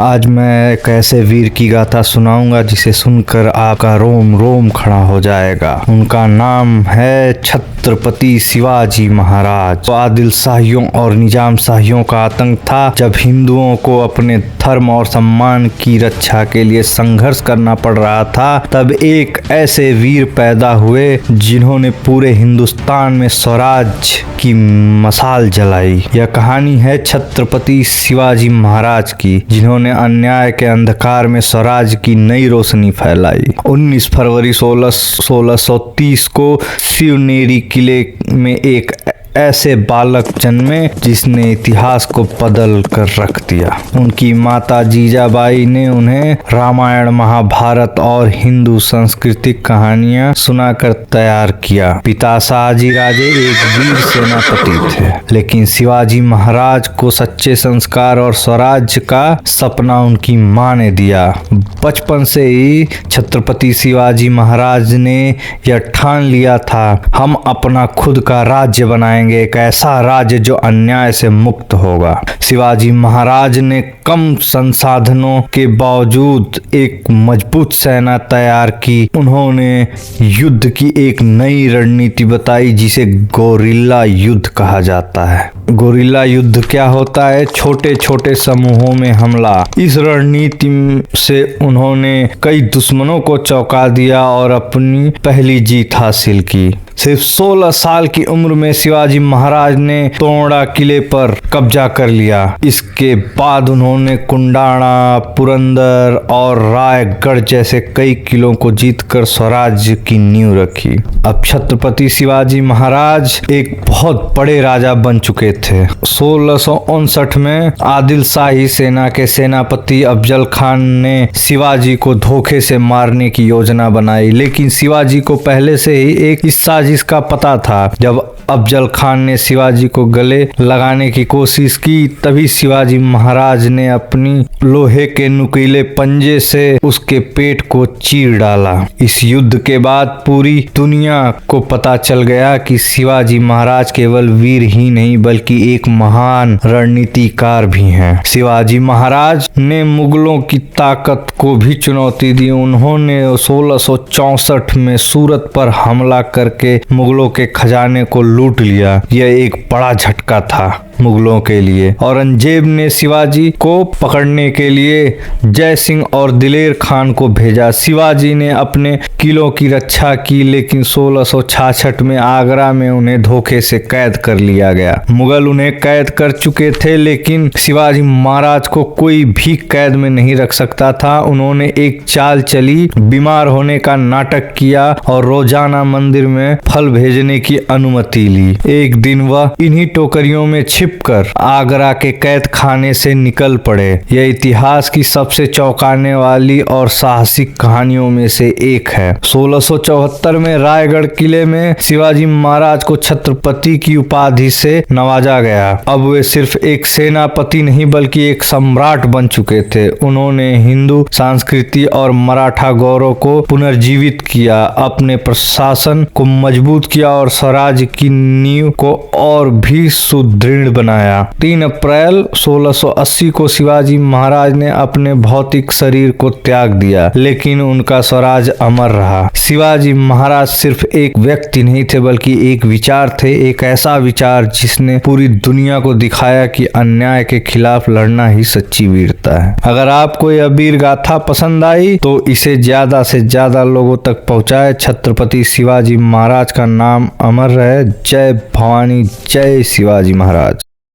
आज मैं एक ऐसे वीर की गाथा सुनाऊंगा जिसे सुनकर आपका रोम रोम खड़ा हो जाएगा। उनका नाम है छत्रपति शिवाजी महाराज। तो आदिल शाहियों और निजाम शाहियों का आतंक था। जब हिंदुओं को अपने धर्म और सम्मान की रक्षा के लिए संघर्ष करना पड़ रहा था, तब एक ऐसे वीर पैदा हुए जिन्होंने पूरे हिंदुस्तान में स्वराज की मशाल जलाई। यह कहानी है छत्रपति शिवाजी महाराज की, जिन्होंने अन्याय के अंधकार में स्वराज की नई रोशनी फैलाई। 19 फरवरी 1630 को शिवनेरी किले में एक ऐसे बालक जन्मे जिसने इतिहास को बदल कर रख दिया। उनकी माता जीजाबाई ने उन्हें रामायण, महाभारत और हिंदू सांस्कृतिक कहानियां सुनाकर तैयार किया। पिता शहाजी राजे एक वीर सेनापति थे, लेकिन शिवाजी महाराज को सच्चे संस्कार और स्वराज्य का सपना उनकी मां ने दिया। बचपन से ही छत्रपति शिवाजी महाराज ने यह ठान लिया था, हम अपना खुद का राज्य बनाएंगे, एक ऐसा राज्य जो अन्याय से मुक्त होगा। शिवाजी महाराज ने कम संसाधनों के बावजूद एक मजबूत सेना तैयार की। उन्होंने युद्ध की एक नई रणनीति बताई जिसे गोरिल्ला युद्ध कहा जाता है। गोरिल्ला युद्ध क्या होता है? छोटे छोटे समूहों में हमला। इस रणनीति से उन्होंने कई दुश्मनों को चौंका दिया और अपनी पहली जीत हासिल की। सिर्फ 16 साल की उम्र में शिवाजी महाराज ने तोड़ा किले पर कब्जा कर लिया। इसके बाद उन्होंने कुंडाणा, पुरंदर और रायगढ़ जैसे कई किलों को जीतकर स्वराज्य की नींव रखी। अब छत्रपति शिवाजी महाराज एक बहुत बड़े राजा बन चुके थे। 1659 में आदिल शाही सेना के सेनापति अफजल खान ने शिवाजी को धोखे से मारने की योजना बनाई, लेकिन शिवाजी को पहले से ही एक इस साजिश का पता था। जब अफजल खान ने शिवाजी को गले लगाने की कोशिश की, तभी शिवाजी महाराज ने अपनी लोहे के नुकीले पंजे से उसके पेट को चीर डाला। इस युद्ध के बाद पूरी दुनिया को पता चल गया कि शिवाजी महाराज केवल वीर ही नहीं बल्कि एक महान रणनीतिकार भी हैं। शिवाजी महाराज ने मुगलों की ताकत को भी चुनौती दी। उन्होंने 1664 में सूरत पर हमला करके मुगलों के खजाने को लूट लिया। यह एक बड़ा झटका था मुगलों के लिए। औरंगजेब ने शिवाजी को पकड़ने के लिए जय सिंह और दिलेर खान को भेजा। शिवाजी ने अपने किलों की रक्षा की, लेकिन 1666 में आगरा में उन्हें धोखे से कैद कर लिया गया। मुगल उन्हें कैद कर चुके थे, लेकिन शिवाजी महाराज को कोई भी कैद में नहीं रख सकता था। उन्होंने एक चाल चली, बीमार होने का नाटक किया और रोजाना मंदिर में फल भेजने की अनुमति ली। एक दिन वह इन्हीं टोकरियों में छिपकर आगरा के कैद खाने से निकल पड़े। यह इतिहास की सबसे चौंकाने वाली और साहसिक कहानियों में से एक है। 1674 में रायगढ़ किले में शिवाजी महाराज को छत्रपति की उपाधि से नवाजा गया। अब वे सिर्फ एक सेनापति नहीं बल्कि एक सम्राट बन चुके थे। उन्होंने हिंदू संस्कृति और मराठा गौरव को पुनर्जीवित किया, अपने प्रशासन को मजबूत किया और स्वराज की नींव को और भी सुदृढ़ बनाया। 3 अप्रैल 1680 को शिवाजी महाराज ने अपने भौतिक शरीर को त्याग दिया, लेकिन उनका स्वराज अमर रहा। शिवाजी महाराज सिर्फ एक व्यक्ति नहीं थे बल्कि एक विचार थे, एक ऐसा विचार जिसने पूरी दुनिया को दिखाया कि अन्याय के खिलाफ लड़ना ही सच्ची वीरता है। अगर आपको यह वीर गाथा पसंद आई तो इसे ज्यादा से ज्यादा लोगों तक पहुंचाए। छत्रपति शिवाजी महाराज का नाम अमर रहे। जय भवानी, जय शिवाजी महाराज।